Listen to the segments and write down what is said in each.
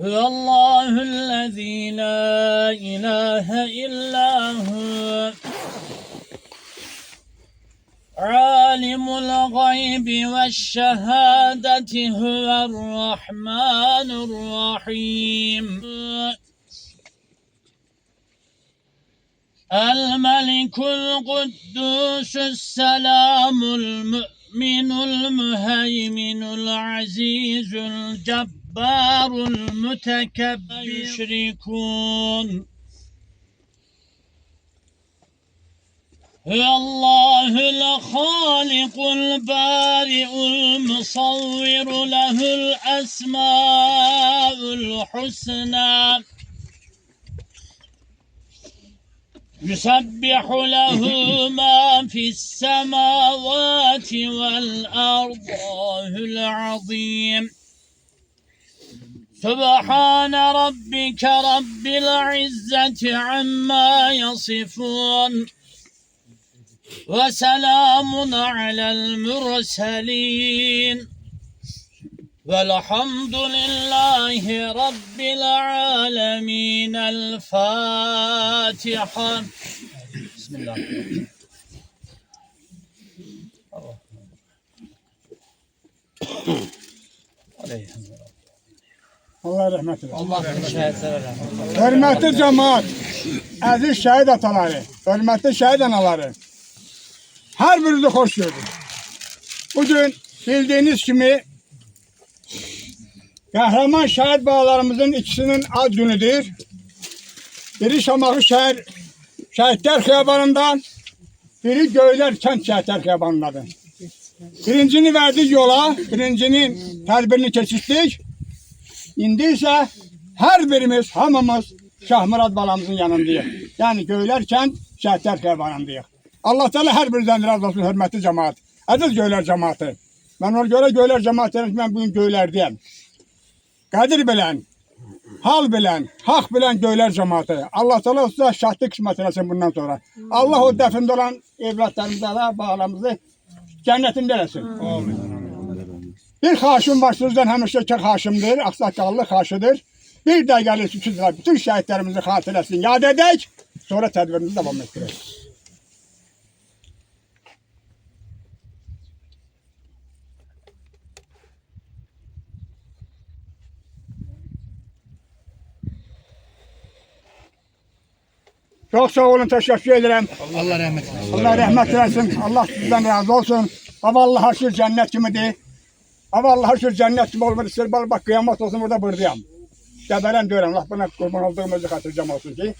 هو الله الذي لا إله إلا هو عالم الغيب والشهادة هو الرحمن الرحيم الملك القدوس السلام المؤمن المهيمن العزيز الجبار المتكبر يشركون هو الله الخالق البارئ المصور له الأسماء الحسنى يسبح له ما في السماوات والأرض العظيم سبحان ربك رب العزة عما يصفون وسلام على المرسلين والحمد لله رب العالمين الفاتحة بسم الله Allah rahmet eylesin. Allah şehitler Hürmetli cemaat, aziz şehit ataları, hürmetli şehit anaları, her birinizi hoş gördüm. Bugün bildiğiniz gibi kahraman şehit bağlarımızın ikisinin ad günüdür. Biri Şamaxı Şehitler Xiyabanından, biri Göyler Kent Şehitler Xiyabanındadır. Birincini verdik yola, birincinin tedbirini keçirdik. İndi ise her birimiz, hamımız Şahmurad balamızın yanındayıq. Yani Göyler Kent Şehitler Xiyabanındayıq. Allah Teala her birinizden razı olsun hürmetli cemaat. Aziz Göyler cemaati. Ben ona göre Göyler cemaati derim ki ben bugün Göylerdeyim. Kadir bilen, hal bilen, hak bilen Göyler cemaati. Allah Teala size şahitlik kısmet eylesin bundan sonra. Allah o definde olan evlatlarımıza da bağlamızı cennetinde eylesin. Bir haşim var sizden hemişdeki haşimdir, aksakallı haşidir. Bir de gelirsin sizler bütün şehitlerimizi hatırlasın, yad edek. Sonra tedbirimizi devam ettirelim. Çok sağ olun, teşekkür ederim. Allah rahmet eylesin. Allah rahmet eylesin. Allah sizden razı olsun. Ama haşır cennet kimidir. Ama haşır cennet kimi olmadı. Sırbalı bak kıyamet olsun burada buradayım. Gebelen diyorum. Allah bana kurban olduğumuzu hatırlayacağım olsun ki.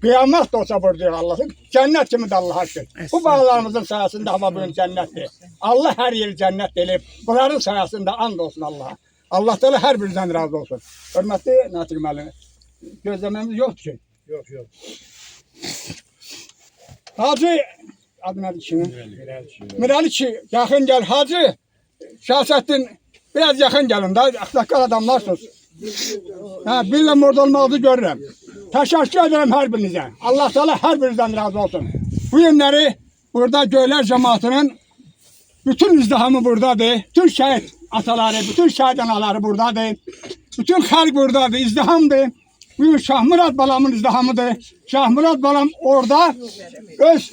Kıyamet de olsa buradayım Allah'ın. Cennet kimi de Allah haşır. Bu bağlarımızın sayesinde hava bugün cennettir. Allah her yeri cennet delip. Bunların sayesinde and olsun Allah'a. Allah Teala her birinizden razı olsun. Hürmetli Natik Müəllim. Gözlememiz yoktu ki. Yok. Hacı adı nedir şimdi? Miraliçi yakın gel Hacı Şahsettin biraz yakın gelin da aktakal adamlarsınız. Bilmem orada olmağınızı görürüm. Teşekkür ederim her birinize. Allah Teala her birinizden razı olsun. Bu günleri burada Göyler cemaatinin bütün izdihamı buradadır. Bütün şehit ataları, bütün şehit anaları buradadır. Bütün halk buradadır, izdihamdır. Bugün Şahmurad balamın izdihamıdır. Şahmurad balam orada öz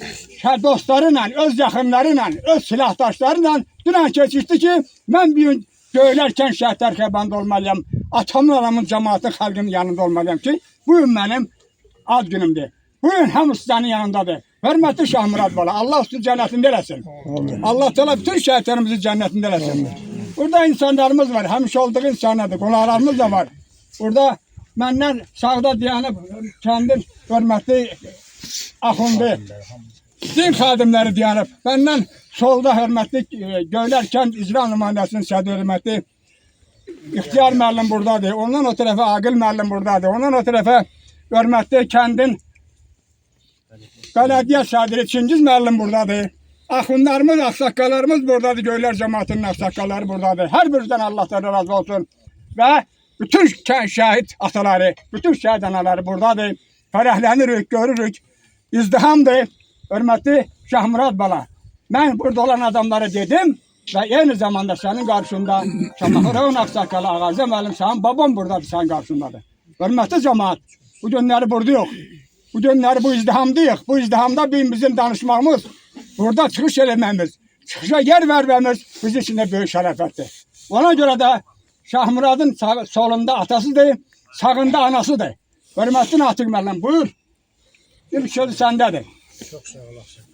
dostlarıyla, öz yakınlarıyla, öz silahdaşlarıyla dünən keçirdi ki ben bir gün Göylerkən Şəhidlər Xiyabanında olmalıyam. Atamın anamın cemaatin halkının yanında olmalıyam ki bugün benim ad günümdür. Bugün hamısı senin yanındadır. Hürmetli Şahmurad bala. Allah sizi cennetinde eləsin. Allah Teala bütün şehitlerimizi cennetinde eləsin. Burada insanlarımız var. Həmişə olduğu insanlardır. Qonaqlarımız da var. Burada məndən sağda dayanıb kendim hürmetli axundu, din xadimləri dayanıb. Məndən solda hürmetli Göyler Kent İcra Nümayəndəsinin sədri hürmetli İxtiyar müəllim buradadır. Ondan o tərəfə Aqil müəllim buradadır. Ondan o tərəfə hürmetli kəndin belediye sədri Çingiz müəllim buradadır. Axunlarımız, aksakallarımız buradadır. Göyler cemaatinin aksakalları buradadır. Her birinizden Allah'tan razı olsun. Ve bütün şehit ataları, bütün şehit anaları buradadır. Fərəhlenirik, görürük. İzdihamdır. Hürmetli Şahmurad bala. Ben burada olan adamlara dedim. Və eyni zamanda sənin qarşında Şamaxı Ağsaqqalı Ağazə müəllim, sənin baban buradadır, sənin qarşındadır. Hörmətli cəmaət, bu günləri burada yox. Bu günləri bu izdihamdayıq. Bu izdihamda bizim danışmağımız, burada çıxış eləməmiz, çıxışa yer verməmiz bizim için de böyük şərəfətdir. Ona görə də Şahmuradın solunda atasıdır, sağında anasıdır. Hörmətli Natiq müəllim, buyur. Bir sözü səndədir. Çok sağ olasın.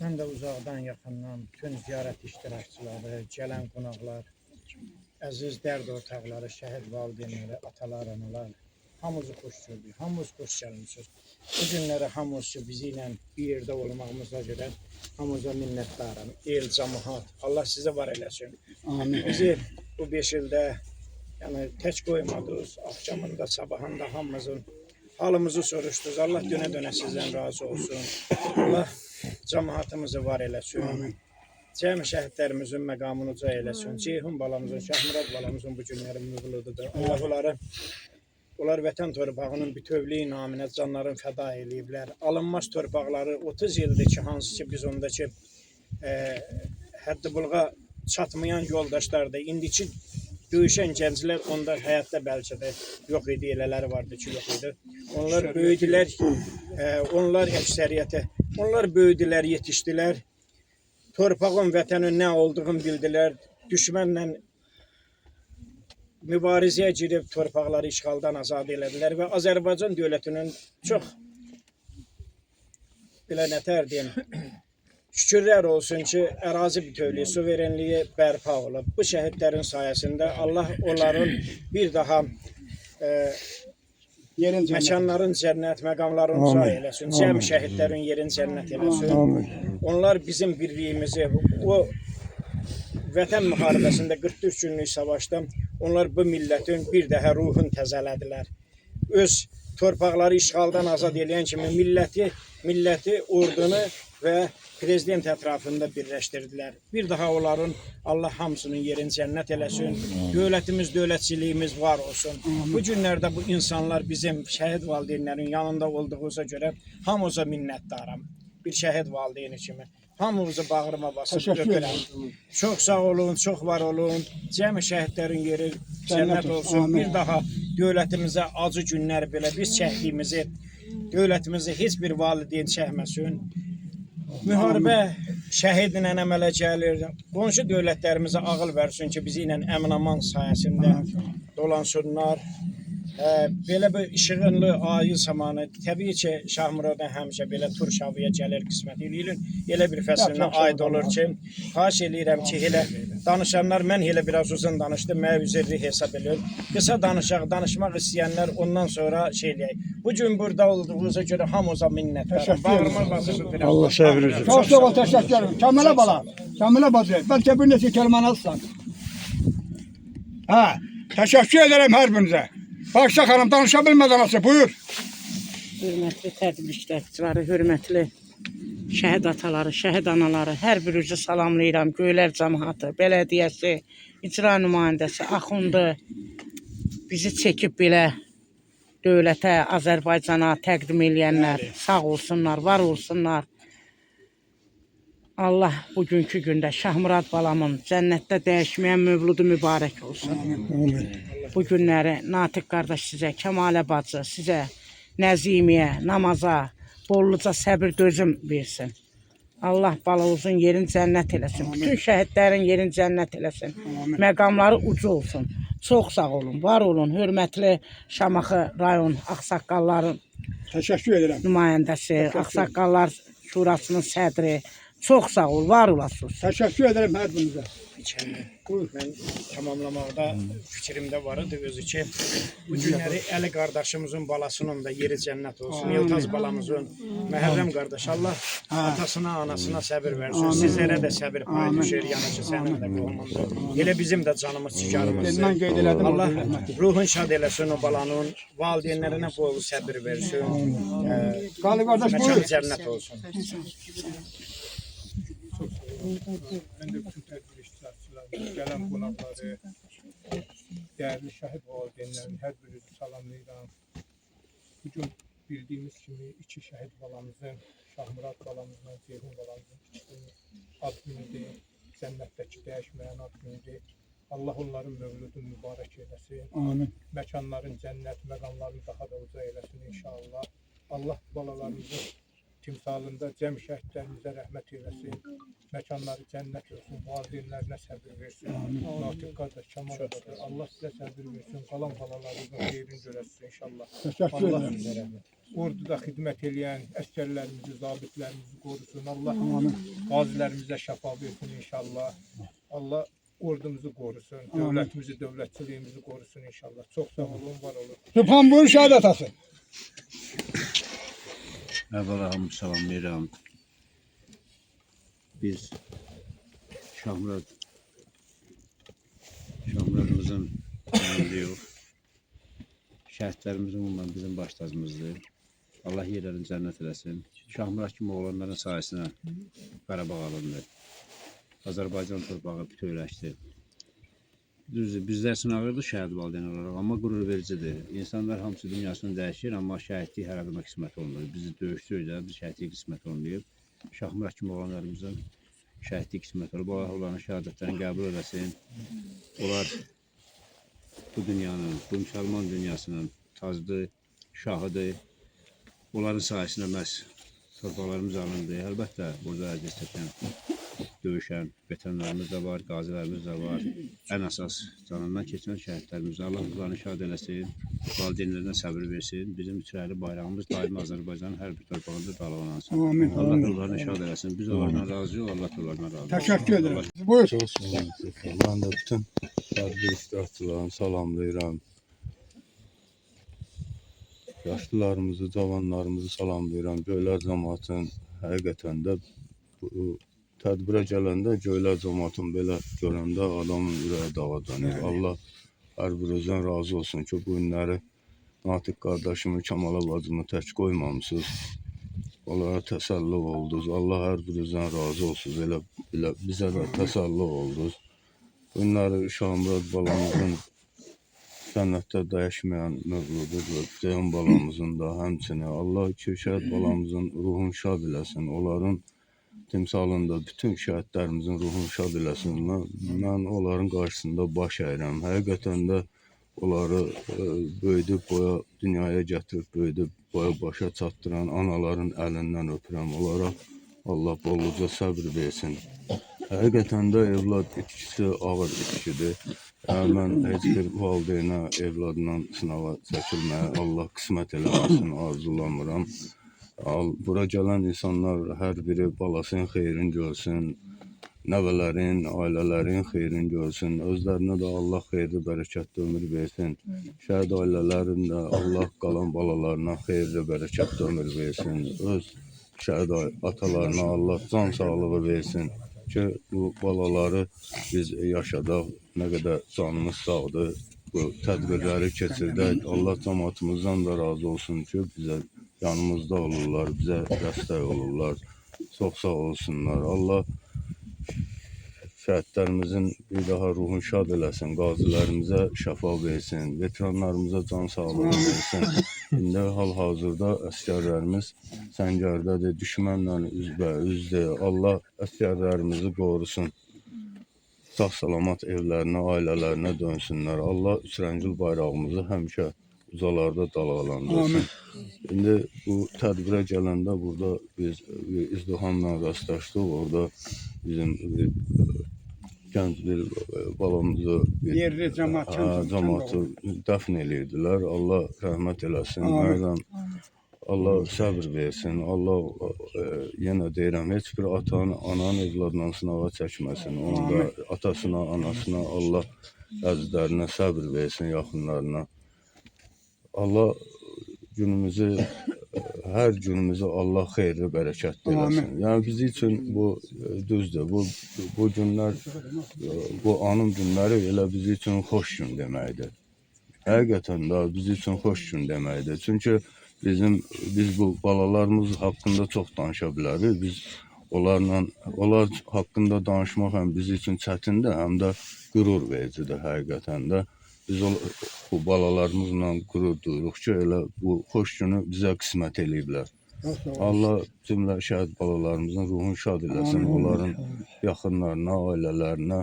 Ben de uzaktan yakından bütün ziyaret iştirakçıları, gelen konaklar, əziz dərd ortaqları, şəhid valideynləri, atalar, analar, hamımızı xoş gördük, hamımız xoş gəlmişiz. Bu günləri hamımız ki, bizi ilə bir yerdə olmağımıza görə hamımıza minnətdaram. El, cəmaət, Allah sizə var eləsin. Amin. Bizi bu 5 ildə yəni, tək qoymadınız, axşamında, sabahında hamımızın halımızı soruşdunuz. Allah dönə-dönə sizdən razı olsun. Allah cəmaatımızı var eləsin. Cəmi şəhidlərimizin məqamını uca eləsin. Ceyhun balamızın, Şahmurad balamızın bu günləri müğuludur. Allah onlar vətən torpağının bütövlüyü naminə canlarını fəda eləyiblər. Alınmaz torpaqları 30 ildir ki, hansı ki biz ondakı həddi bulğa çatmayan yoldaşlardır. İndiki döyüşən gənclər onda həyatda bəlkə də yox idi, elələri vardı ki, yox idi. Onlar böyüdülər, onlar əksəriyyəti, onlar böyüdülər, yetişdilər. Torpağın, vətənin nə olduğunu bildilər. Düşmənlə mübarizəyə girib torpaqları işğaldan azad elədilər və Azərbaycan dövlətinin çox belə nətər deyim, şükürlər olsun ki, ərazi bütövlüyü, suverenliyi bərpa olub. Bu şəhidlərin sayəsində Allah onların bir daha məkanların cənnət, məqamların uca eləsin. Cəmi şəhidlərin yerin cənnət eləsin. Onlar bizim birliyimizi, o vətən müharibəsində 44 günlük savaşda onlar bu millətin bir daha ruhunu təzələdilər. Öz torpaqları işğaldan azad edən kimi milləti, ordunu və prezident ətrafında birləşdirdilər. Bir daha onların Allah hamısının yerini cənnət eləsin. Dövlətimiz, dövlətçiliyimiz var olsun. Bu günlərdə bu insanlar bizim şəhid valideynlərin yanında olduğuza görə hamımıza minnətdaram. Bir şəhid valideyni kimi. Hamımızı bağrıma basıb öpürəm. Çox sağ olun, çox var olun. Cəmi şəhidlərin yeri cənnət olsun. Bir daha dövlətimizə acı günlər belə biz çəkdiyimizi, dövlətimizə heç bir valideyn çəkməsin. Müharibə şəhidlə əmələ gəlir. Qonşu dövlətlərimizə ağıl versin ki, bizi ilə əmin-aman sayəsində dolansınlar. Belə bir işığınlı ayı zamanı təbii ki, Şahmuradan həmişə belə Turşavıya gəlir qismət eləyir. Elə bir fəslinə aid olur ki, xahiş eləyirəm ki, elə danışanlar, mən elə biraz uzun danışdım, mənə üzrli hesab edir. Qısa danışmaq istəyənlər ondan sonra şey eləyək. Bugün burada olduğunuza görə hamımıza minnətdaram. Bağırma basıb öpürəm. Allah səbir versin. Çox sağ ol, təşəkkür ederim. Kəmələ bala, Kəmələ bacı, bəlkə bir neçə kəlməni alsan. Təşəkkür ederim hər birinizə. Başda xanım, danışa bilməz anası, buyur. Hörmətli tədbir iştirakçıları, hörmətli şəhid ataları, şəhid anaları, hər birinizi salamlayıram. Göylər cəmaatı, bələdiyyəsi, icra nümayəndəsi, axundu bizi çəkib belə dövlətə, Azərbaycana təqdim eləyənlər sağ olsunlar, var olsunlar. Allah bugünkü gündə Şahmurad balamın cənnətdə dəyişməyən mövludu mübarək olsun. Bu günləri Natiq qardaş sizə, Kəmalə bacı sizə, Nəzimiyə, namaza, bolluca səbir dözüm versin. Allah balavuzun yerin cənnət eləsin. Bütün şəhidlərin yerin cənnət eləsin. Məqamları ucu olsun. Çox sağ olun, var olun. Hörmətli Şamaxı rayon Ağsaqqalların nümayəndəsi, Ağsaqqallar Şurasının sədri. Çox sağ ol, var olasınız. Təşəkkür ederim hər birinizə. Mən tamamlamaqda fikrimdə var idi özü ki, bu günləri Əli qardaşımızın balasının da yeri cənnət olsun. Yıltaz balamızın, Məhərrəm qardaş, Allah atasına, anasına səbir versin. Sizlərə də səbir payı düşür, yəni ki, sənin də qohumundur. Elə bizim də canımız, cigarımızdır. Allah ruhun şad eləsin o balanın, valideynlərinə bol səbir versin. Məkan cənnət olsun. Ben de bütün tedbir iştirakçılarına, gelen konakları, değerli şehit valideynlerin her birini salamlayıram. Bugün bildiğimiz kimi iki şehit balamızın, Şahmurat balamızla Ceyhun balamızın ikisinin ad günüdür. cənnətdəki dəyişməyən ad günüdür. Allah onların mövludunu mübarək eləsin. Amin. Məkanların cənnət, məqamlarını daha da uca eləsin inşallah. Allah balalarımızın timsalında cəm şəhidlərimizə rəhmət eləsin. Məkanları cənnət olsun, valideynlərinə səbir versin. Natiq qardaş Kamal qardaş, Allah sizə səbir versin. Qalan balalarınızın xeyrini görəsin inşallah. Təşəkkür Allah ederim. orduda xidmət eləyən əsgərlərimizi, zabitlərimizi qorusun. Allah qazilərimizə şəfa versin inşallah. Allah ordumuzu qorusun, dövlətimizi, dövlətçiliyimizi qorusun inşallah. Çox sağ olun, var olun. Sübhan buyur şəhid atası. Əvvəla hamı salamlayıram. Biz Şahmuradımızın yanındayıq. Şəhidlərimiz ümumən bizim baş tacımızdır. Allah yerlərini cənnət eləsin. Şahmurad kimi oğlanların sayəsində Qarabağ alındı. Azərbaycan torpağı bütövləşdi. Düzdür, bizlər sınağırdı şəhid valideyn olaraq, amma qürur vericidir. İnsanlar hamısı dünyasını dəyişir, amma şəhidlik hər adama qismət olmuyor. Bizi döyüşdürür də, biz şəhidlik qismət olmuyor. Şahmurad kimi oğlanlarımızın şəhidlik qismət olub. Allah onların şəhadətlərini qəbul eləsin. Onlar bu dünyanın, bu müsəlman dünyasının tacıdır, şahıdır. Onların sayəsində məhz torpaqlarımız alındı. Əlbəttə, burada əziz çəkən, döyüşən veteranlarımız da var, qazilərimiz də var. Ən əsas canından keçən şəhidlərimiz. Allah onlarını şad eləsin, valideynlərinə səbir versin. Bizim üçrəyli bayrağımız daimi Azərbaycanın hər bir torpağında dalğalansın. Amin. Allah onlarını şad eləsin. Biz onlardan razıyıq, Allah onlardan razı olsun. Təşəkkür ederim. Buyur. Çox sağ olun. Mən də bütün tədbir iştirakçılarını salamlayıram. Yaşlılarımızı, cavanlarımızı salamlayıram. Göylər cəmaatın həqiqətən də bu tədbirə gələndə Göylər cəmaatın belə görəndə adamın ürəyi dağa dönür. Allah hər birinizdən razı olsun ki, bu günləri Natiq qardaşımı, Kamala bacımı tək qoymamışsınız. Onlara təsəlli oldunuz. Allah hər birinizdən razı olsun. Elə bizə də təsəlli oldunuz. Bu günləri Şahmurad balamızın cənnətdə dəyişməyən mövlududur. Ceyhun balamızın da həmçinin. Allah ki, şəhid balamızın ruhunu şad eləsin. Onların timsalında bütün şəhidlərimizin ruhunu şad eləsin. Mən onların qarşısında baş əyirəm. Həqiqətən də onları böyüdüb boya dünyaya gətirib, böyüdüb boya başa çatdıran anaların əlindən öpürəm. Onlara Allah bolluca səbir versin. Həqiqətən də evlad itkisi ağır itkidir. Mən heç bir valideynə evladından sınava çəkilməyə Allah qismət eləməsin, arzulamıram. Bura gələn insanlar hər biri balasının xeyrini görsün, nəvələrin, ailələrin xeyrini görsün. Özlərinə də Allah xeyirli, bərəkətli ömür versin. Şəhid ailələrin də Allah qalan balalarına xeyirli, bərəkətli ömür versin. Öz şəhid atalarına Allah can sağlığı versin ki, bu balaları biz yaşadaq, nə qədər canımız sağdır, bu tədbirləri keçirdək. Allah cəmaatımızdan da razı olsun ki, bizə yanımızda olurlar, bizə dəstək olurlar. Çox sağ olsunlar. Allah şəhidlərimizin bir daha ruhunu şad eləsin, qazilərimizə şəfa versin, veteranlarımıza can sağlığı versin. İndi hal-hazırda əsgərlərimiz səngərdədir, düşmənlə üzbə-üzdür. Allah əsgərlərimizi qorusun. Sağ-salamat evlərinə, ailərinə dönsünlər. Allah üçrəngil bayrağımızı həmişə ucalarda dalğalandırsın. İndi bu tədbirə gələndə burada biz izdihamla rastlaşdıq. Orada bizim gənc bir balamızı Yerli cəmaatı dəfn eləyirdilər. Allah rəhmət eləsin. Allah səbir versin. Allah yenə deyirəm, heç bir ananın evladından sınağa çəkməsin. Onu da atasına, anasına Allah əzizlərinə səbir versin, yaxınlarına. Allah günümüzü, hər günümüzü Allah xeyirli, bərəkətli eləsin. Yəni biz üçün bu düzdür. Bu günlər, bu anım günləri elə biz üçün xoş gün deməkdir. Həqiqətən də biz üçün xoş gün deməkdir. Çünki biz bu balalarımız haqqında çox danışa bilərik. Biz onlar haqqında danışmaq həm biz üçün çətindir, həm də qürur vericidir həqiqətən də. Biz bu balalarımızla qürur duyuruq ki, elə bu xoş günü bizə qismət eləyiblər. Allah cümlə şəhid balalarımızın ruhunu şad eləsin. Onların yaxınlarına, ailələrinə,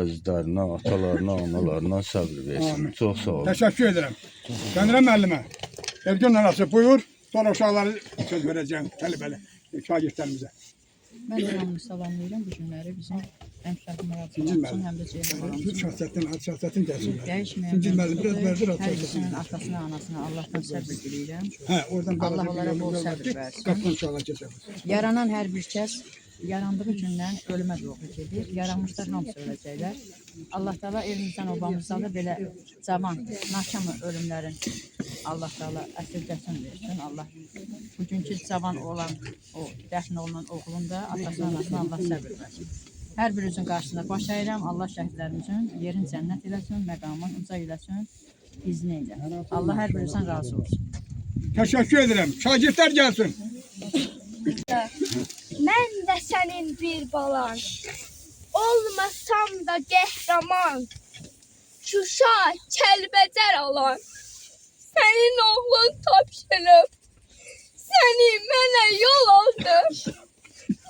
əzizlərinə, atalarına, analarına səbr versin. Çox sağ olun. Təşəkkür edirəm. Sənirə müəllimə. Ergün anası buyur. Sonra uşaqları söz verəcəyim tələbəli şagirdlərimizə. Mən də hamını salamlayıram. Bu günləri bizim həmşəhrimlər İkinci üçün, müəllim. həm də Ceylan Bu şahsətin gəlsin. dəyişməyən İkinci müəllim biraz verdir hər atacaq. ikisinin atasına, anasına Allahdan səbr diləyirəm. Hə, oradan Allah balaca onlara bir bol yol var səbr ki, versin. qapıdan uşaqlar keçər. Yaranan hər bir kəs yarandığı gündən ölümə doğru gedir. Yaranmışlar hamısı öləcəklər. Allah Teala elimizdən, obamızdan da belə cavan, nakam ölümlərin Allah Teala əsirgəsin versin. Allah bugünkü cavan olan, o dəfn olunan oğlun da atasına, anasına Allah səbr versin. Hər birinizin qarşısında baş əyirəm. Allah şəhidlərimizin yerin cənnət eləsin, məqamın uca eləsin, izni ilə. Allah hər birinizdən razı olsun. Təşəkkür edirəm. Şagirdlər gəlsin. Mən də sənin bir balan, olmasam da qəhrəman, Şuşa, Kəlbəcər alan, sənin oğlun tapşırıb, səni mənə yol aldı.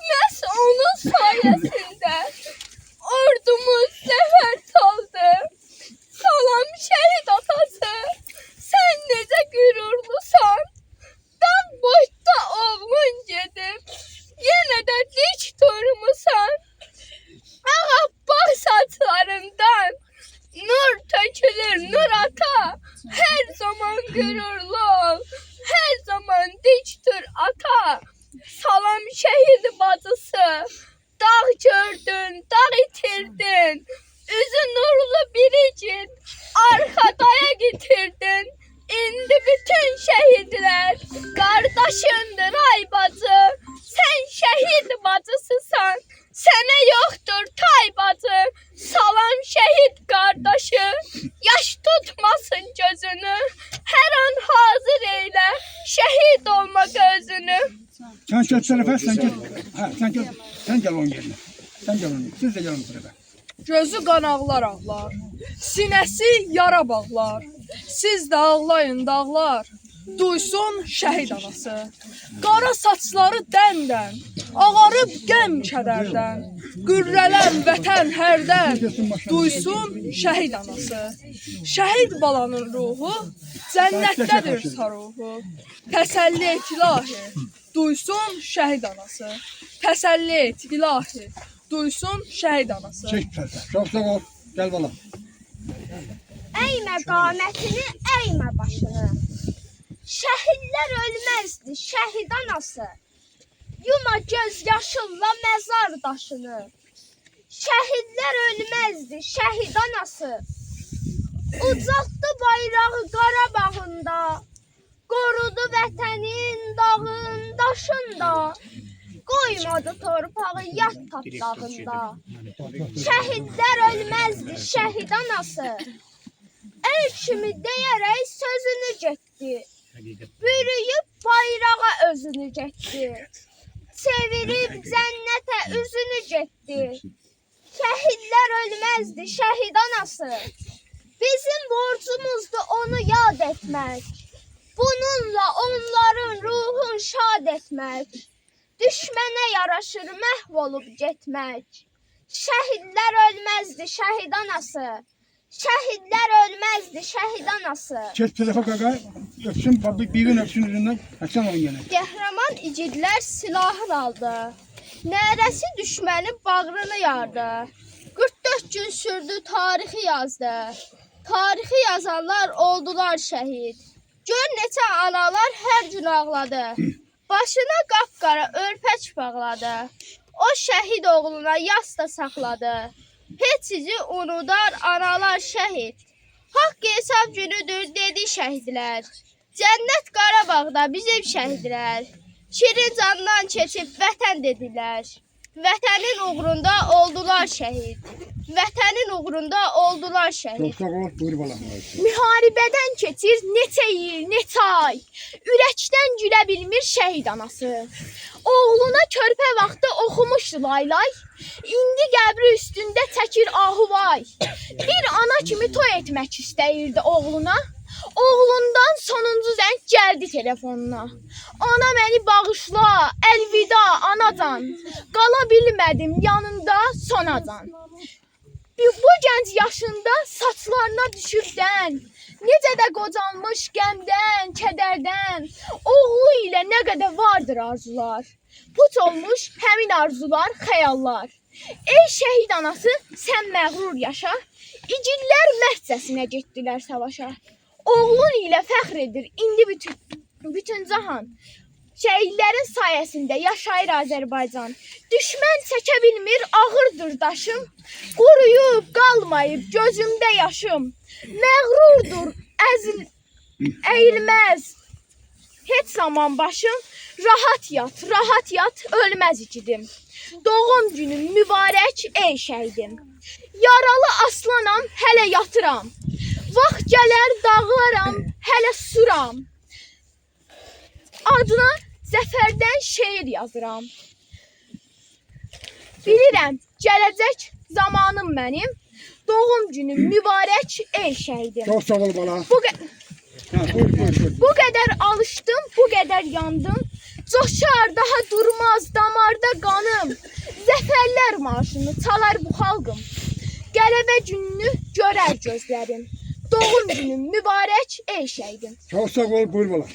Məhz onun sayəsində ordumuz zəfər çaldı. Salam şəhid atası, sən necə qürurlusan, dağ boyda oğlun gedib, yenə də dik durmusan. Ağappaq saçlarından nur tökülür, nur ata. Hər zaman qürurlu ol, hər zaman dik dur ata. Salam şəhid bacısı, dağ gördün, dağ itirdin. Üzü nurlu bir igid, arkadaya getirdin. İndi bütün şəhidlər qardaşındır ay bacı. Sən şəhid bacısısan, sənə yoxdur tay bacı. Salam şəhid qardaşı, yaş tutmasın gözünü. Hər an hazır eylə, şəhid olmaq özünü. Sen geç tarafa, sen geç. Ha, sen gel onun yerine. Sen gel onun yerine. Siz de gelin bu tarafa. Gözü qanaqlar ağlar, sinəsi yara bağlar. Siz də ağlayın dağlar, duysun şəhid anası. Qara saçları dən-dən, ağarıb qəm kədərdən. Qürrələn vətən hərdən, duysun şəhid anası. Şəhid balanın ruhu, cənnətdədir saruhu. Təsəlli et ilahi, duysun şəhid anası. Təsəlli et ilahi, duysun şəhid anası. Çek tarafa. Çok sağ ol. Gel bana. Əymə qamətini, əymə başını. Şəhidlər ölməzdi, şəhid anası. Yuma göz yaşınla məzar daşını. Şəhidlər ölməzdi, şəhid anası. Ucaltdı bayrağı Qarabağında. Qorudu vətənin dağın daşında. Qoymadı torpağı yat tatlağında. Şəhidlər ölməzdi, şəhid anası. El kimi deyərək sözünü getdi. Bürüyüb bayrağa özünü getdi. Çevirib cənnətə üzünü getdi. Şəhidlər ölməzdi, şəhid anası. Bizim borcumuzdur onu yad etmək. Bununla onların ruhun şad etmək. Düşmənə yaraşır məhv olub getmək. Şəhidlər ölməzdi, şəhid anası. Şəhidlər ölməzdi, şəhid anası. Çek tarafa kaka. Öpsün, bir gün öpsün yüzünden. Açsan onun yerine. Qəhrəman igidlər silahını aldı. Nərəsi düşmənin bağrını yardı. 44 gün sürdü, tarixi yazdı. Tarixi yazanlar oldular şəhid. Gör neçə analar hər gün ağladı. Başına qapqara örpək bağladı. O şəhid oğluna yas da saxladı. Heç sizi unudar analar şəhid. Haqq hesab günüdür dedi şəhidlər. Cənnət Qarabağda bizim şəhidlər. Şirin candan keçib vətən dedilər. Vətənin uğrunda oldular şəhid. Vətənin uğrunda oldular şəhid. Çok sağ ol. Buyur bana. Müharibədən keçir neçə il, neçə ay. Ürəkdən gülə bilmir şəhid anası. Oğluna körpə vaxtı oxumuşdu laylay. İndi qəbri üstündə çəkir ahuvay. Bir ana kimi toy etmək istəyirdi oğluna. Oğlundan sonuncu zəng gəldi telefonuna. Ana məni bağışla, əlvida anacan. Qala bilmədim yanında sonacan. Bu gənc yaşında saçlarına düşübdən, necə də qocalmış qəmdən, kədərdən, oğlu ilə nə qədər vardır arzular. Puç olmuş həmin arzular, xəyallar. Ey şəhid anası, sən məğrur yaşa, igidlər məhcəsinə getdilər savaşa. Oğlun ilə fəxr edir indi bütün cahan. Şəhidlərin sayəsində yaşayır Azərbaycan. Düşmən çəkə bilmir ağırdır daşım. Quruyub qalmayıb gözümdə yaşım. Məğrurdur əyilməz heç zaman başım. Rahat yat, ölməz ikidim. Doğum günüm mübarək ey şəhidim. Yaralı aslanam, hələ yatıram. Vaxt gələr dağlaram, hələ suram. Adına zəfərdən şeir yazıram. Bilirəm, gələcək zamanım mənim. Doğum günüm mübarək ey şəhidim. Çox sağ ol bala. Bu qədər alışdım, bu qədər yandım. Coşar, daha durmaz damarda qanım. Zəfərlər marşını çalar bu xalqım. Qələbə gününü görər gözlərim. Doğum günüm mübarək ey şəhidim. Çox sağ ol, buyur bala.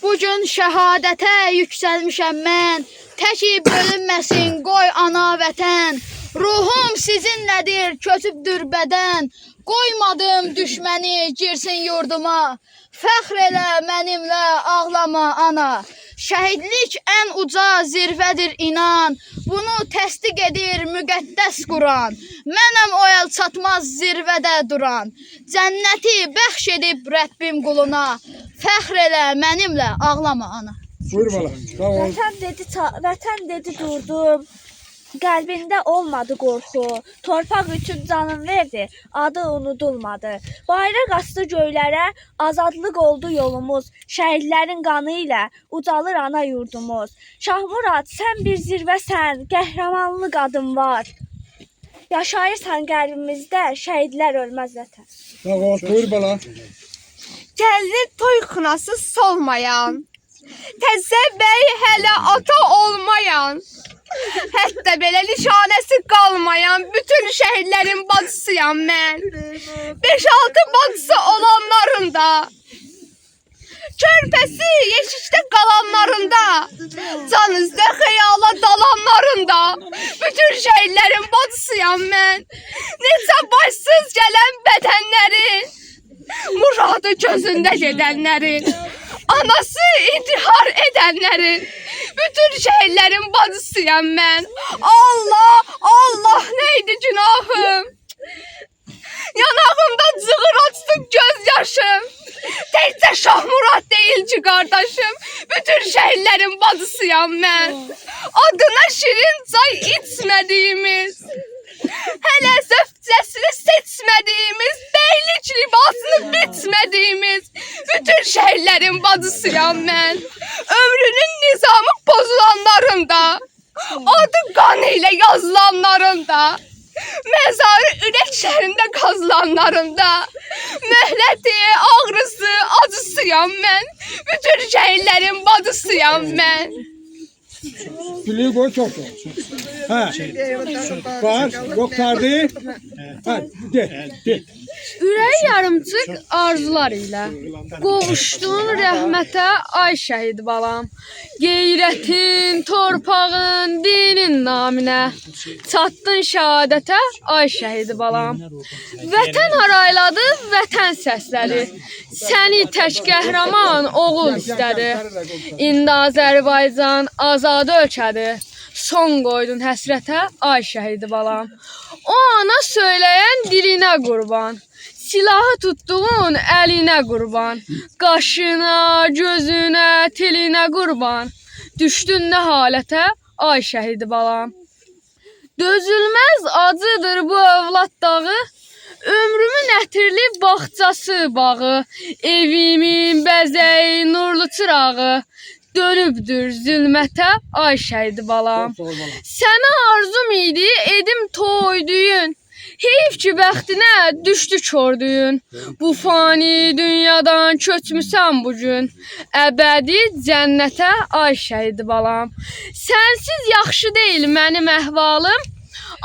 Bugün şəhadətə yüksəlmişəm mən. Təki bölünməsin qoy ana vətən. Ruhum sizinlədir, köçübdür bədən. Qoymadım düşməni girsin yurduma. Fəxr elə mənimlə, ağlama ana. Şəhidlik ən uca zirvədir inan. Bunu təsdiq edir müqəddəs Quran. Mənəm o el çatmaz zirvədə duran. Cənnəti bəxş edib Rəbbim quluna. Fəxr elə mənimlə, ağlama ana. Buyur bala. Sağ ol. Vətən dedi durdum. Qəlbində olmadı qorxu. Torpaq üçün canım verdi, adı unudulmadı. Bayraq astı göylərə, azadlıq oldu yolumuz. Şəhidlərin qanı ilə ucalır ana yurdumuz. Şahmurad, sən bir zirvəsən, qəhrəmanlı qadın var. Yaşayırsan qəlbimizdə, şəhidlər ölməz vətən. Sağ ol, buyur bala. Gəldi toy xınası solmayan, təzə bəy hələ ata olmayan, hətta belə nişanəsi qalmayan bütün şəhidlərin bacısıyam mən. 5-6 bacısı olanların da, körpəsi yeşikdə qalanların da, canınızda xəyala dalanların da, bütün şəhidlərin bacısıyam mən. Necə başsız gələn bədənlərin, muradı gözündə gedənlərin, anası intihar edənlərin, bütün şəhidlərin bacısıyam mən. Allah, Allah neydi günahım? Yanağımda cığır açdı göz yaşım. Təkcə Şahmurad deyil ki qardaşım, bütün şəhidlərin bacısıyam mən. Adına şirin çay içmədiyimiz, hələ zöftcəsini seçmədiyimiz, beylik libasını biçmədiyimiz bütün şəhidlərin bacısıyam mən. Ömrünün nizamı pozulanların da, adı qan ilə yazılanların da, məzarı ürək şəhərində qazılanların da, möhləti, ağrısı, acısıyam mən. Bütün şəhidlərin bacısıyam mən. Gülüyü qoy çox sağ ol. Hə. Var, yox tardı. Hə, de. Ürək yarımçıq arzular ilə qovuşdun rəhmətə ay şəhid balam. Qeyrətin, torpağın, dinin naminə çatdın şəhadətə ay şəhid balam. Vətən harayladı, vətən səsləri. Səni tək qəhrəman oğul istədi. İndi Azərbaycan azad ölkədir. Son qoydun həsrətə ay şəhid balam. O ana söyləyən dilinə qurban. Silahı tutduğun əlinə qurban. Qaşına, gözünə, tilinə qurban. Düşdün nə halətə ay şəhid balam. Dözülməz acıdır bu övlad dağı. Ömrümün ətirli bağçası bağı. Evimin bəzəyi nurlu çırağı. Dönübdür zülmətə ay şəhid balam. Sənə arzum idi edim toy düyün. Heyf ki bəxtinə düşdü kördüyün. Bu fani dünyadan köçmüsən bugün. Əbədi cənnətə ay şəhid balam. Sənsiz yaxşı deyil mənim əhvalım.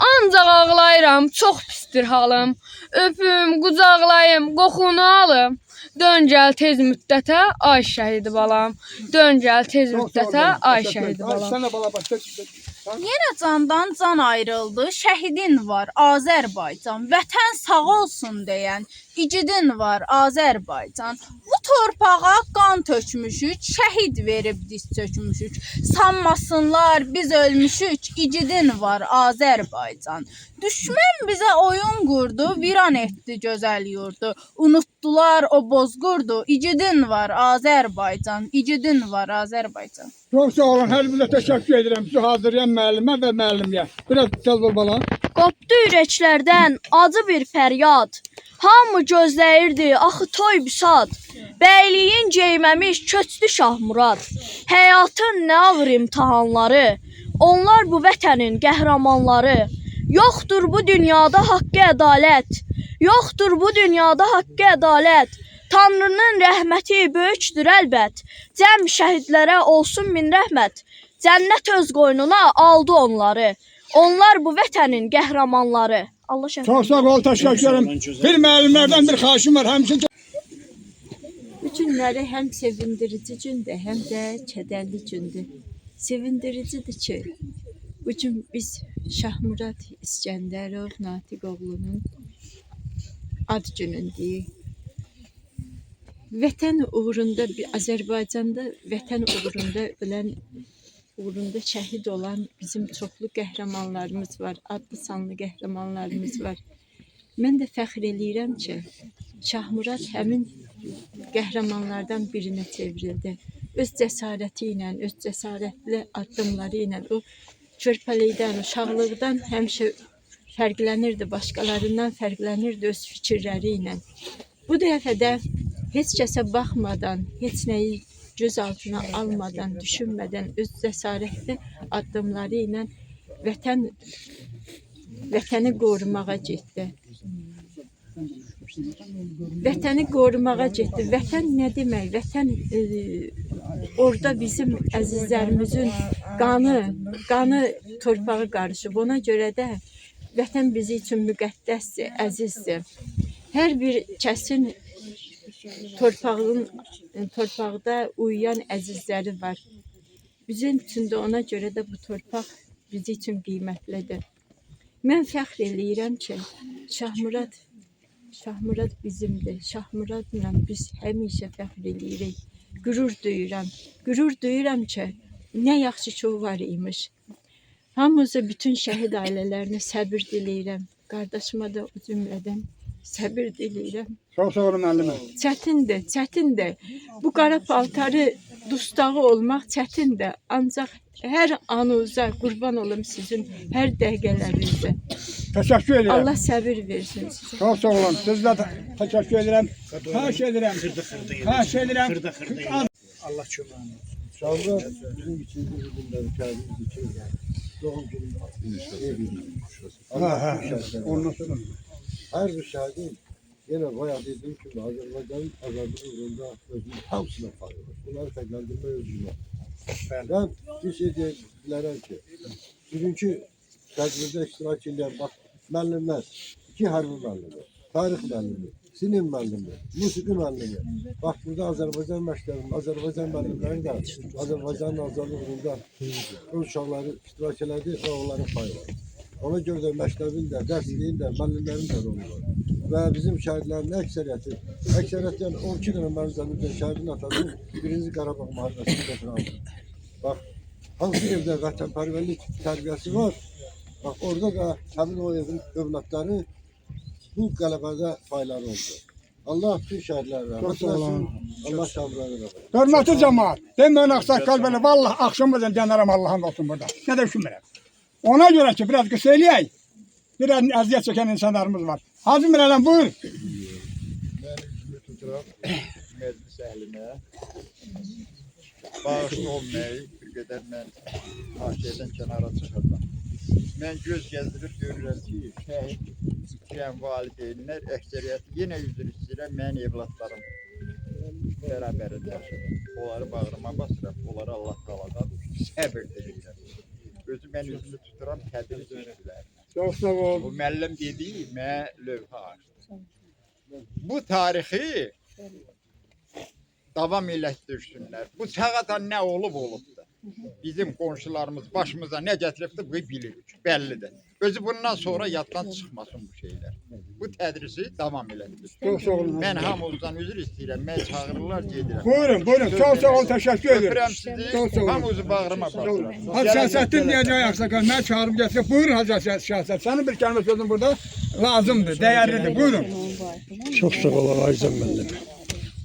Ancaq ağlayıram, çox pistir halım. Öpüm, qucaqlayım, qoxunu alım. Dön gəl tez müddətə ay şəhid balam. Dön gəl tez müddətə ay şəhid balam. Sən də bala başla. Yenə candan can ayrıldı, şəhidin var Azərbaycan. Vətən sağ olsun deyən igidin var Azərbaycan. Bu torpağa qan tökmüşük, şəhid verib diz çökmüşük. Sanmasınlar biz ölmüşük, igidin var Azərbaycan. Düşmən bizə oyun qurdu, viran etdi gözəl yurdu. Unutdular o bozqurdu, igidin var Azərbaycan, igidin var Azərbaycan. Çox sağ olun, hər birə təşəkkür edirəm. Sizi hazırlayan müəllimə və müəllimə. Biraz tez ol bala. Qopdu ürəklərdən acı bir fəryad. Hamı gözləyirdi axı toy bisad. Bəyliyin geyməmiş köçdü Şahmurad. Həyatın nə ağır imtahanları. Onlar bu vətənin qəhrəmanları. Yoxdur bu dünyada haqqı ədalət. Yoxdur bu dünyada haqqı ədalət. Tanrının rəhməti böyükdür əlbət. Cəm şəhidlərə olsun min rəhmət. Cənnət öz qoynuna aldı onları. Onlar bu vətənin qəhrəmanları. Allah şəhid. Çox sağ ol, təşəkkür edirəm. Bir müəllimlərdən bir xahişim var, həmçinin. Bu günləri həm sevindirici gündür, həm də kədərli gündür. Sevindiricidir ki, bu gün biz Şahmurad İskəndərov Natiq oğlunun ad günündür. Vətən uğrunda, Azərbaycanda vətən uğrunda ölən, uğrunda şəhid olan bizim çoxlu qəhrəmanlarımız var, adlı sanlı qəhrəmanlarımız var. Mən də fəxr eləyirəm ki, Şahmurad həmin qəhrəmanlardan birinə çevrildi. Öz cəsarəti ilə, öz cəsarətli addımları ilə, o körpəlikdən, uşaqlıqdan həmişə fərqlənirdi, başqalarından fərqlənirdi öz fikirləri ilə. Bu dəfə də heç kəsə baxmadan, heç nəyi göz altına almadan, düşünmədən öz cəsarətli addımları ilə vətəni qorumağa getdi. Vətəni qorumağa getdi. Vətən nə demək? Vətən orada bizim əzizlərimizin qanı torpağı qarışıb. Ona görə də vətən bizi üçün müqəddəsdir, əzizdir. Hər bir kəsin torpaqda uyuyan əzizləri var. Bizim üçün də ona görə də bu torpaq bizi üçün qiymətlidir. Mən fəxr eləyirəm ki, Şahmurad bizimdir. Şahmuradla biz həmişə fəxr eləyirik. Qürur duyuram ki, nə yaxşı ki o var imiş. Hamımıza, bütün şəhid ailələrinə səbir diləyirəm. Qardaşıma da o cümlədən səbir diləyirəm. Çox sağ olun müəllimə. Çətindir. Bu qara paltarı dustağı olmaq çətindir. Ancaq hər anınıza qurban olum sizin hər dəqiqələrinizə. Təşəkkür edirəm. Allah səbir versin sizə. Çox sağ olun. Sizə də təşəkkür edirəm. Xahiş edirəm. Xahiş edirəm. Allah köməyini. İnşallah bizim için bu günleri kendimiz için doğum günü Ondan sonra. her bir şahidin yine bayağı dediğim gibi Azerbaycan'ın azadlığı uğrunda özünün hamısına paylaşır. Bunları fərqləndirmək özünə. Ben bir şey diyebilirim ki, bugünkü tədbirdə iştirak edən müəllimlər, 2 hərbi müəllimi, tarix müəllimi, sinin müəllimi, musiqi müəllimi. Bax, burada Azərbaycan məktəbinin, Azərbaycan müəllimləri də Azərbaycanın azadlığı uğrunda öz uşaqları iştirak elədi və onların payı var. Ona görə də məktəbin də, dərsliyin də, müəllimlərin də rolu var. Və bizim şəhidlərin əksəriyyəti yəni 12 dənə mənim zəmində şəhidin atasının 1-ci Qarabağ müharibəsində dəfn aldı. Bax, hansı evdə vətənpərvərlik tərbiyəsi var, bax, orada da həmin o evin övladları bu qələbədə payları oldu. Allah bütün şəhidlərə rəhmət eləsin, Allah Şahmurada rəhmət eləsin. Hörmətli cəmaat, deməyin ağsaqqal belə, vallahi axşamızdan dənərəm Allah'ın olsun burada. Nə də düşünmürəm. Ona görə ki, biraz qısa eləyək, biraz əziyyət çəkən insanlarımız var. Hacı Mirələm, buyur. Mən üzümü tuturam, məclis əhlinə, bağışın olmayı bir qədər mən haşiyədən kənara çıxırdım. Mən göz gəzdirib görürəm ki, şəhid düşən valideynlər əksəriyyəti yenə üzr istəyirəm, mənim evlatlarım bərabərində. Onları bağrıma basıram, onları Allah qaladan səbir diləyirəm. Özü mən üzümü tuturam, tədbir düşdülər. Çox sağ ol. Bu müəllim dediyi mənə lövhə açdı. Bu tarixi davam elətdirsinlər. Bu çağatan nə olub da. Bizim qonşularımız başımıza nə gətiribdi, bu bilirik, bəllidir. Özü bundan sonra yaddan çıxmasın bu şeylər. Bu tədrisi davam elətdir. Çox sağ olun. Mən hamınızdan üzr istəyirəm, mən çağırırlar, gedirəm. Buyurun, buyurun. Çox sağ olun, təşəkkür ederim. Öpürəm sizi, hamınızı bağrıma basıram. Hacı Şahsəttin diyeceği aksakal, mən çağırıb gətirib. Buyurun Hacı Şahsət. Sənin bir kəlmə sözün burada lazımdır, dəyərlidir. Buyurun. Çox sağ olun, Ayzəm müəllim.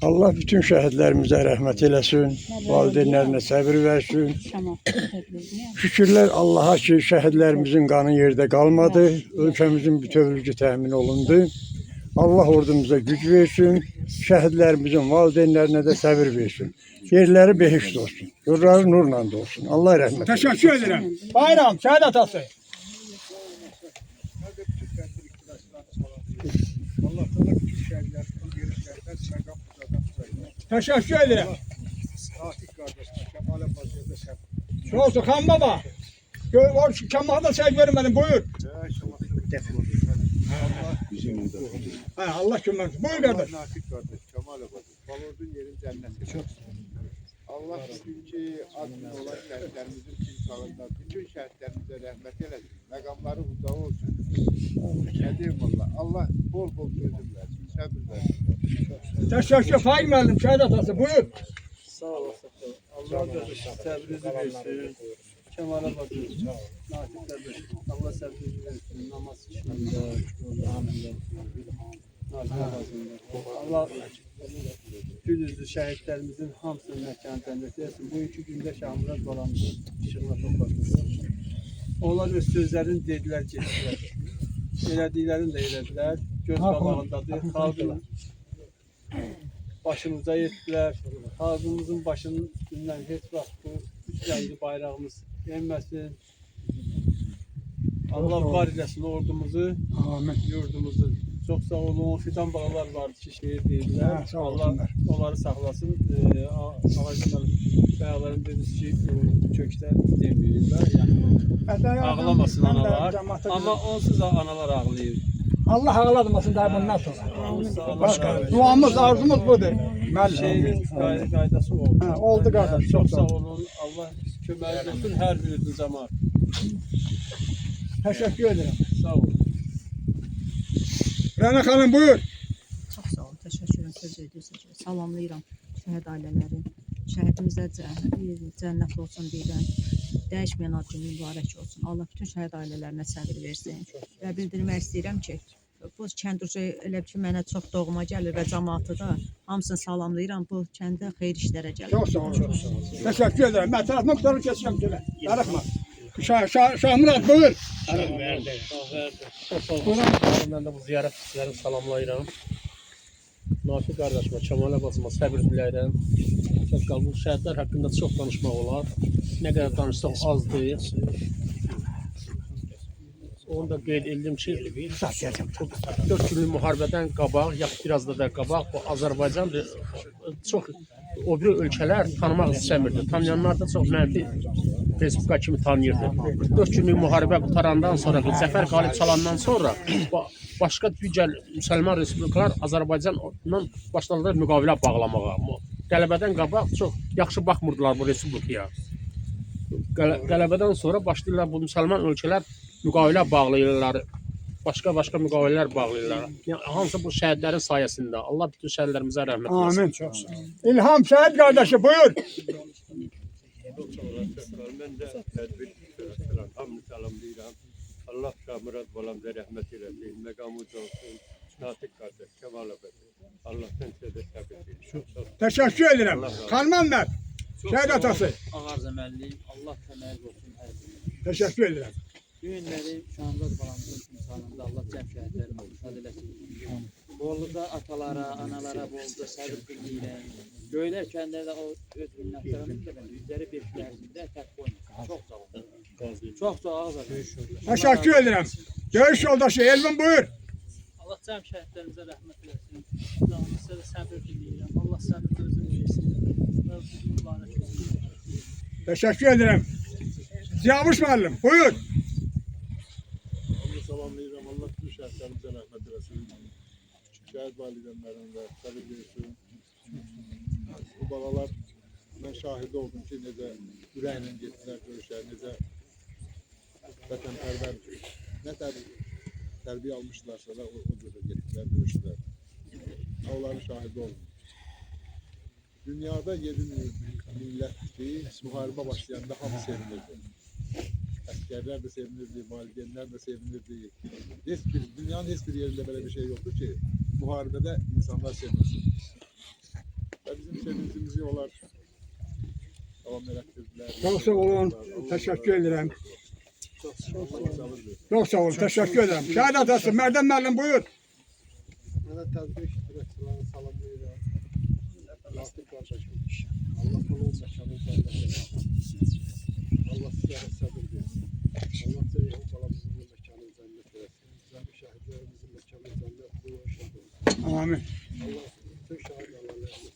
Allah bütün şəhidlərimizə rəhmət eləsin, valideynlərinə səbir versin. Şükürlər Allaha ki, şəhidlərimizin qanı yerdə qalmadı, ölkəmizin bütövlüyü təmin olundu. Allah ordumuza güc versin, şəhidlərimizin valideynlərinə də səbir versin. Yerləri behişt olsun, yurları nurla dolsun. Allah rəhmət eləsin. Təşəkkür edirəm. Bayram, şəhid atası. Allah bütün şəhidlərimizin yerlərindən səqam Təşəkkür edirəm. Natik qardaşım, Kəmalə Baziyədə səbir. Çox sağ ol, xan baba. Kəmalə da səg vermədim, buyur. Hə, Allah köməkdir. Buyur qardaş. Natik qardaş, Kəmalə Baziyədə. Balordun yerin cənnəti. Allah bugünkü adını olan şəhidlərimizin timsalında bütün şəhidlərimizə rəhmət eləsin. Məqamları uzağı olsun. Nə deyim valla. Allah bol-bol sözüm versin. Səbir versin. Təşəkkür, Faik müəllim, şəhid atası, buyur. Sağ olasın. Allah səbrinizi versin. Kəmalə Baziyədə. Natik qardaş, Allah səbrinizi versin. Namaz işlərində. Allah günüzdür şəhidlərimizin hamısının məkanı cənnət etsin. Bugünkü gündə Şahmurad balamızın işığına toplaşmışdır. Onlar öz sözlərini dedilər, getdilər. Elədiklərini də elədilər. Göz qabağındadır. Xalqın başımıza yetdilər. Xalqımızın başının üstündən heç vaxt bu üç rəngli bayrağımız yenməsin. Allah var eləsin ordumuzu, yurdumuzu. Çox sağ olun. Fidan bağlar vardı ki, şehir deyirlər. Allah onları saxlasın. Ağacından bəyəqlərin dediniz ki, köklər deməyirlər. Yəni, ağlamasın analar. Amma onsuz da analar ağlayır. Allah ağlatmasın daha bundan sonra. Başka duamız, arzumuz budur. Şehrin qaydası oldu. Oldu qardaş. Çox sağ olun. Allah köməyiniz olsun hər birinin cəmaat. Təşəkkür edirəm. Sağ olun. Rəna xanım, buyur. Çox sağ olun, təşəkkür edirəm, söz edirsiniz. Salamlayıram şəhid ailələri. Şəhidimizə cənnət olsun deyirəm. Dəyişməyən ad günü mübarək olsun. Allah bütün şəhid ailələrinə səbir versin. Və bildirmək istəyirəm ki, bu kənd elə ki, mənə çox doğma gəlir və cəmaatı da hamısını salamlayıram. Bu kəndə xeyir işlərə gəlir. Çox sağ olun. Təşəkkür edirəm. Mən tərəfimə qutarı keçirəm ki, darıxma. Şahmurad, buyur. Verdi. Mən də bu ziyarətçiləri salamlayıram. Nafi qardaşıma, Kəmalə bacıma səbir diləyirəm. Bu şəhidlər haqqında çox danışmaq olar. Nə qədər danışsaq azdır. Onu da qeyd etdim ki, 4 günlük müharibədən qabaq, yaxud biraz da qabaq bu Azərbaycan çox o biri ölkələr tanımaq istəmirdi. Tanıyanlar da çox mənfi Respublika kimi tanıyırdı. 4 günlük müharibə qutarandan sonra, zəfər qalib çalandan sonra başqa digər müsəlman respublikalar Azərbaycanla başladılar müqavilə bağlamağa. Qələbədən qabaq çox yaxşı baxmırdılar bu respublikaya. Qələbədən sonra başlayırlar bu müsəlman ölkələr müqavilə bağlayırlar. Başqa müqavilələr bağlayırlar. Yəni hansı bu şəhidlərin sayəsində. Allah bütün şəhidlərimizə rəhmət etsin. Amin. Çox sağ olun. İlham şəhid qardaşı, buyur. Mən də tədbir hamını salamlayıram. Allah Şahmurad balamıza rəhmət eləsin. Məqamı olsun. Natik qardaş, Kəmalə Baziyədə. Allah'tan size səbir diləyirəm. Təşəkkür edirəm. Xanman Mərd, şəhid atası. Ağarz əməlliyim. Allah təməyiz olsun hər birine. Təşəkkür edirəm. Bu günləri Şahmurad balamızın timsalında Allah cəm şəhidlərin şad eləsin. Bolluda atalara, analara bolluda səbir diləyirəm. Göylər kəndlərdə o öz minnətlərini üzləri beşlərsində tək qoymasın. Çox sağ olun. Çox sağ ol. Teşekkür ederim. Görüş yoldaşı Elvin buyur. Allah cəm şəhidlərimizə rəhmət eləsin. Sizə də səbir diləyirəm. Allah səbir özünü versin. Mövzumuz mübarək olsun. Teşekkür ederim. Ziyavuş müəllim buyur. Allah salamlayıram. Allah bütün şəhidlərimizə rəhmət eləsin. Şəhid valideynlərin də səbir versin. Bu balalar mən şahid oldum ki, necə ürəklə getdilər görüşə, necə vətənpərvər, nə tərbiyə almışlarsa da o cürə getdilər görüşdülər. Onların şahidi oldum. Dünyada 7 millətdir, müharibə başlayanda hamı sevinirdi. Əsgərlər də sevinirdi, valideynlər də sevinirdi. Dünyanın heç bir yerində belə bir şey yoktur ki, müharibədə insanlar sevinsin. Və bizim sevincimizi onlar devam ettirdiler. Çok sağ olun. Teşekkür ederim. Çok sağ olun. Teşekkür ederim. Şahit atası Merdan müəllim buyur. Mənə təzbih iştirakçılarını salamlayıram. Lastik qardaşım. Allah qolun məkanı cennet etsin. Allah sizlərə səbir versin. Allah Ceyhun balamızın məkanı cennet etsin. Bizler şəhidlərimizin məkanı cennet etsin. Amin. Allah bütün şəhidlərə səbir versin.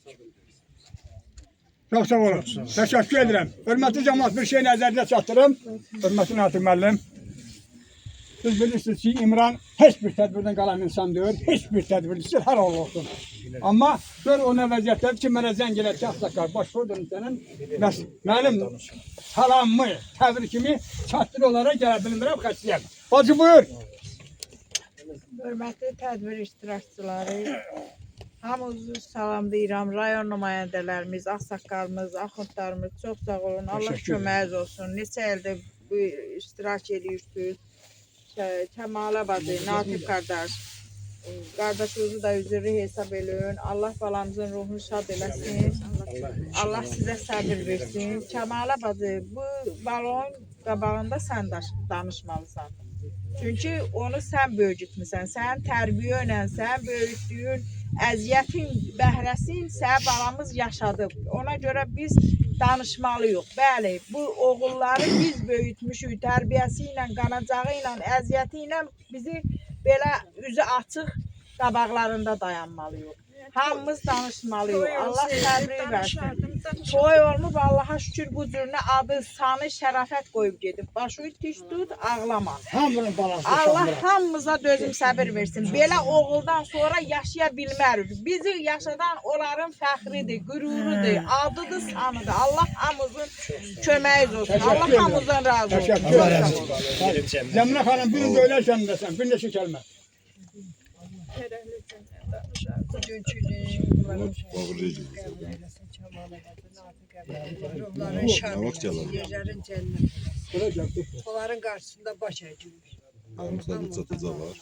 Çok sağ olun. Teşekkür ederim. Hürmetli cemaat bir şey nəzərdə çatdırım. Hürmetli Natıq müəllim. Siz bilirsiniz ki İmran hiçbir tedbirden kalan insan diyor. Hiçbir tedbirlisi her olsun. Ama gör o ne vəziyyətlər ki mənə zəng elə çatdakar. Başvurdun sənin. Mənim salamımı, təbir kimi çatdır olaraq gələ bilmirəm xəstəyəm. Bacı buyur. Hörmətli tədbir iştirakçıları, hamınızı salamlayıram. Rayon nümayəndələrimiz, ağsaqqalımız, axundlarımız çox sağ olun. Allah köməyiniz olsun. Neçə ildir bu iştirak edirsiniz. Kəmalə bacı, Natiq qardaş, qardaşınızı da üzrü hesab eləyin. Allah balamızın ruhunu şad eləsin. Allah sizə səbir versin. Kəmalə bacı, bu balon qabağında sən danışmalısan. Çünki onu sən böyütmüsən, sən tərbiyə ilə, sən böyütdüyün əziyyətin bəhrəsini sən balamız yaşadıb. Ona görə biz danışmalıyıq. Bəli, bu oğulları biz böyütmüşük, tərbiyəsi ilə, qanacağı ilə, əziyyəti ilə bizi belə üzü açıq qabaqlarında dayanmalıyıq. Hamımız danışmalıyıq. Allah səbri versin. Toy olmub, Allaha şükür bu cürünə adı, sanı, şərafət qoyub gedib. Başı tiş tut, ağlama. Allah hamımıza dözüm səbir versin. Belə oğuldan sonra yaşaya bilmərik. Bizi yaşadan onların fəxridir, qürurudur, adıdır, sanıdır. Allah hamımızın köməyiz olsun. Allah hamımızdan razı olsun. Cəmlə xanım, bir də ölərkən desən, bir neçə kəlmə. Ruhların şadlığı, gözlerin cennet. Onların karşısında baş eğilmiş. Aramızda çatıcalar.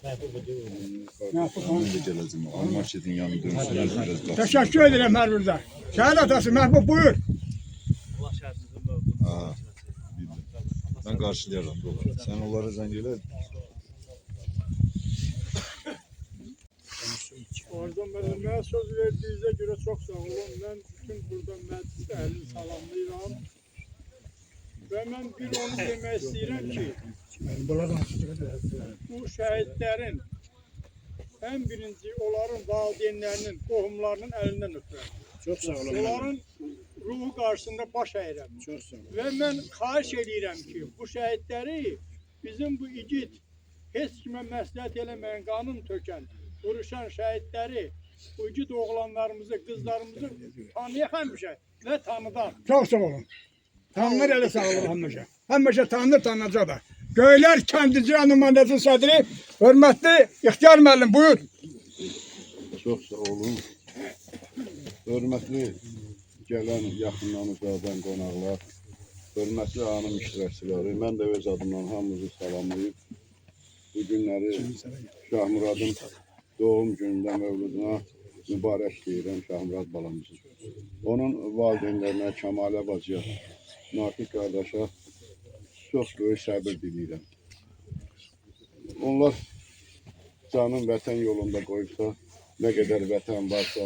Önce geleceğim. Marketin yanı dönsünüz biraz. Teşekkür ederim her burada. Şahit atası Mehbub buyur. Ben karşılayarım. Sen onlara zengin et. Oradan mənə söz verdiyinizə görə çox sağ olun. Mən bütün burada məclisə əlini salamlayıram. Və mən bir onu demək istəyirəm ki, bu şəhidlərin ən birinci onların valideynlərinin, qohumlarının əlindən öpürəm. Çox sağ olun. Onların ruhu qarşısında baş əyirəm. Çox sağ olun. Və mən xahiş edirəm ki, bu şəhidləri bizim bu igid, heç kimə məsləhət eləməyən, qanın tökən, vuruşan şəhidləri, bu igid oğlanlarımızı, qızlarımızı tanıyaq həmişə və tanıdaq. Çok sağ olun. Tanrı elə sağ olun həmişə. Həmişə Tanrı tanınacaq da. Göylər Kəndicə nümayəndəsi sədri, hörmətli İxtiyar müəllim buyur. Çox sağ olun. Hörmətli gələn yaxından uzadan qonaqlar, hörmətli anım iştirakçıları, mən də öz adımdan hamınızı salamlayıb bu günləri Şahmuradın doğum günündə mövluduna mübarək deyirəm Şahmurad balamızı. Onun valideynlərinə, Kəmalə bacıya, Natiq qardaşa çox böyük səbir diləyirəm. Onlar canın vətən yolunda qoyubsa, nə qədər vətən varsa,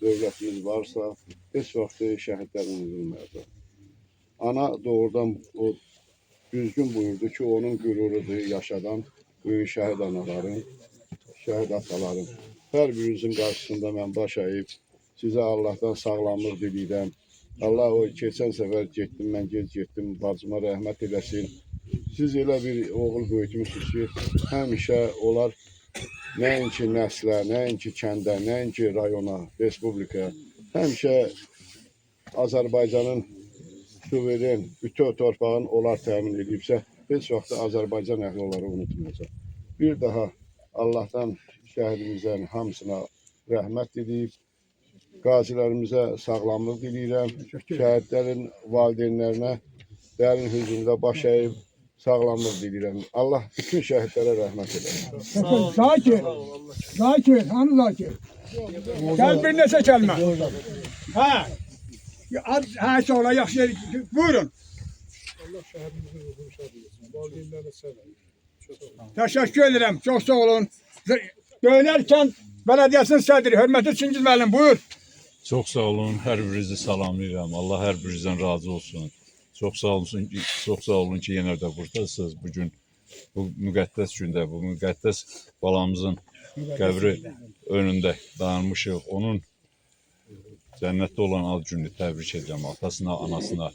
dövlətimiz varsa, heç vaxt şəhidlər unudulmayacaq. Ana doğrudan o düzgün buyurdu ki, onun qürurudur yaşadan böyük şəhid anaların, şəhid ataların. Hər birinizin qarşısında mən baş əyib, sizə Allahdan sağlamlıq diləyirəm. Allah o keçən səfər getdim, mən gec getdim, bacıma rəhmət eləsin. Siz elə bir oğul böyütmüşsünüz ki, həmişə onlar nəinki nəslə, nəinki kəndə, nəinki rayona, respublikaya, həmişə Azərbaycanın suveren, bütöv torpağın onlar təmin edibsə, heç vaxt Azərbaycan əhli onları unutmayacaq. Bir daha Allahdan şəhidimizin hamısına rəhmət diləyib, qazilərimizə sağlamlıq diləyirəm, şəhidlərin valideynlərinə dərin hüzünlə baş əyib, sağlamlıq diləyirəm. Allah bütün şəhidlərə rəhmət edər. Zakir, hanı Zakir? Gəl bir neçə kəlmə. Hə, sonra yaxşı, buyurun. Allah şəhidimizin ruhunu şad etsin. Valideynlərə səlam. Təşəkkür edirəm, çox sağ olun. Döylərkən Belediyesinin sədri, hörmətli Çingiz müəllim, buyur. Çox sağ olun, hər birinizi salamlayıram. Allah hər birinizdən razı olsun. Çox sağ olun ki, yenə də buradasınız. Bugün bu müqəddəs gündə, bu müqəddəs balamızın qəbri önündə dayanmışıq. Onun cənnətdə olan ad gününü təbrik edirəm. Atasına, anasına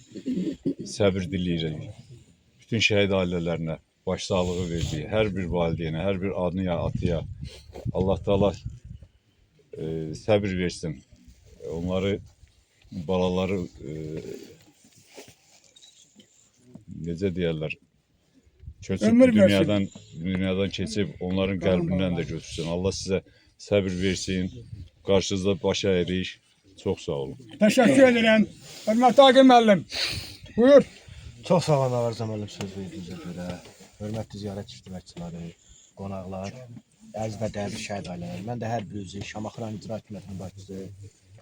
səbir diləyirəm. Bütün şəhid ailələrinə başsağlığı verdiyi hər bir valideynə, hər bir anıya, atıya Allah Teala səbir versin. Onları, balaları necə deyərlər, köçüb dünyadan keçib onların qəlbindən də götürsün. Allah sizə səbir versin. Qarşınızda baş əyirik. Çox sağ olun. Təşəkkür edirəm. Hörmətli Aqil müəllim, buyur. Çox sağ olun Ağarza müəllim söz verdiyinizə görə. Hörmətli ziyarət iştirakçıları, qonaqlar, əziz və dəyərli şəhid ailələr. Mən də hər birinizi Şamaxı rayon icra hakimiyyətinin başçısı,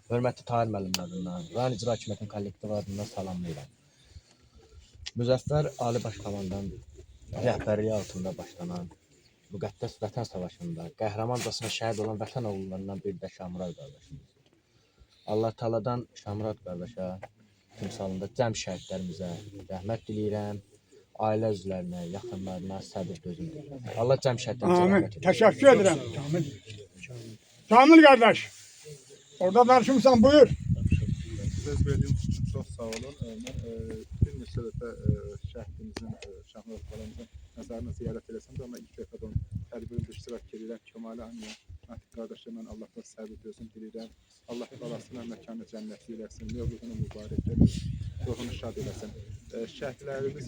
hörmətli Tahir müəllim adından, rayon icra hakimiyyətinin kollektiv adından salamlayıram. Müzəffər Ali Baş Komandan rəhbərliyi altında başlanan müqəddəs Vətən Savaşında qəhrəmancasına şəhid olan vətən oğullarından biri də Şamurad qardaşımız. Allah Teala'dan Şamurad qardaşa timsalında cəm şəhidlərimizə rəhmət diləyirəm. Ailə üzvlərinə, yaxınlarına səbir dözüm diləyirəm. Allah cəm şəhidlərimizə rəhmət diləyirəm. Təşəkkür edirəm. Kamil qardaş, orada danışımsan, buyur. Söz verdiyiniz üçün çox sağ olun. Mən bir neçə dəfə şəhidimizin, Şahmurad balamızın məzarına ziyarət eləsəm də, amma ilk dəfə də onun tədbirində iştirak edirəm. Kəmalə Hamiyə, Natik qardaşa mən Allahdan səbir dözüm diləyirəm. Allah balasına məkanı cənnətli eləsin, mövludunu mübarək eləsin, ruhunu şad eləsin. Şəhidlərimiz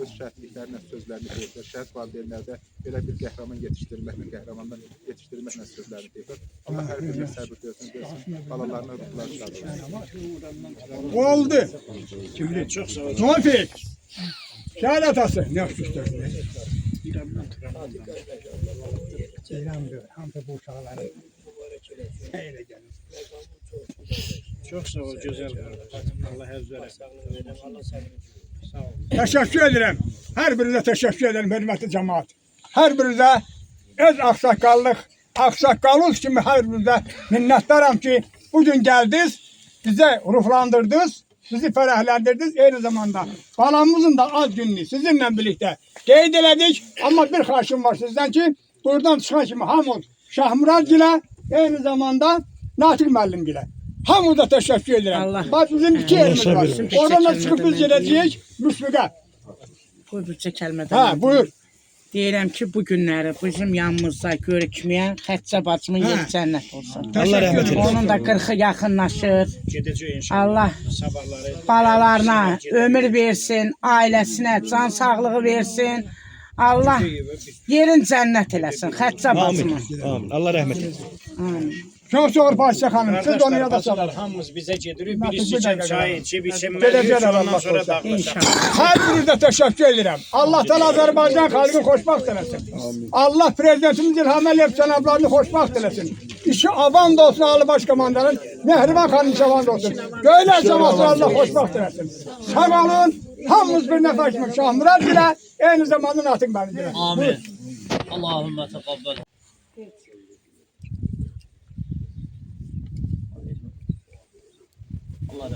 öz şəhidliklərinə sözlərini deyirlər. Şəhid valideynlərdə belə bir qəhrəman yetişdirməklə, qəhrəmandan yetişdirməklə sözlərini deyirlər. Allah hər birinə səbir dözüm versin, balalarına ruhları şad eləsin. Oldu. Muafik. Şəhid atası. Ne yapmışlar? Hamza bu uşaqları seyre gəlin. Çox sağ ol, gözəl qardaş. Allah həzz eləsin. Sağ ol. Təşəkkür edirəm. Hər birinizə təşəkkür edirəm, hörmətli cəmaat. Hər birinizə öz ağsaqqalınız kimi hər birinizə minnətdaram ki, bugün gəldiniz, bizə ruhlandırdınız, bizi fərəhləndirdiniz. Eyni zamanda balamızın da ad gününü sizinlə birlikdə qeyd elədik. Amma bir xahişim var sizdən ki, buradan çıxan kimi hamı Şahmurad gilə, eyni zamanda Natik müəllim gilə. Hamı da təşəkkür edirəm. Bax, bizim iki yerimiz var. Oradan da çıxıb biz gedəcəyik Müslüqə. Buyur, bircə kəlmədən. Hə, buyur. Deyirəm ki, bu günləri bizim yanımızda görükməyən Xəccə bacımın yeri cənnət olsun. Allah rəhmət eləsin. Onun da 40-ı yaxınlaşır. Gedəcək inşallah. Allah balalarına ömür versin, ailəsinə can sağlığı versin. Allah yerin cənnət eləsin Xəccə bacımın. Amin. Allah rəhmət eləsin. Amin. Çox sağ ol Fatihə xanım. Siz onu yada salın. Hamımız bizə gedirik. Birisi içən çay içib, içənməli. Ondan sonra dağlaşaq. Hər birinizə təşəkkür edirəm. Allah Teala Azərbaycan xalqını xoşbaxt eləsin. Allah prezidentimiz İlham Əliyev cənablarını xoşbaxt eləsin. İşi avan da olsun Ali Baş Komandanın, Mehriban xanım işi avan da olsun. Göylər cəmatı Allah xoşbaxt eləsin. Sağ olun. Hamımız bir nəfər kimi Şahmurad ilə, eyni zamanda Natik müəllim ilə. Amin. Allahümme teqabbel. Allah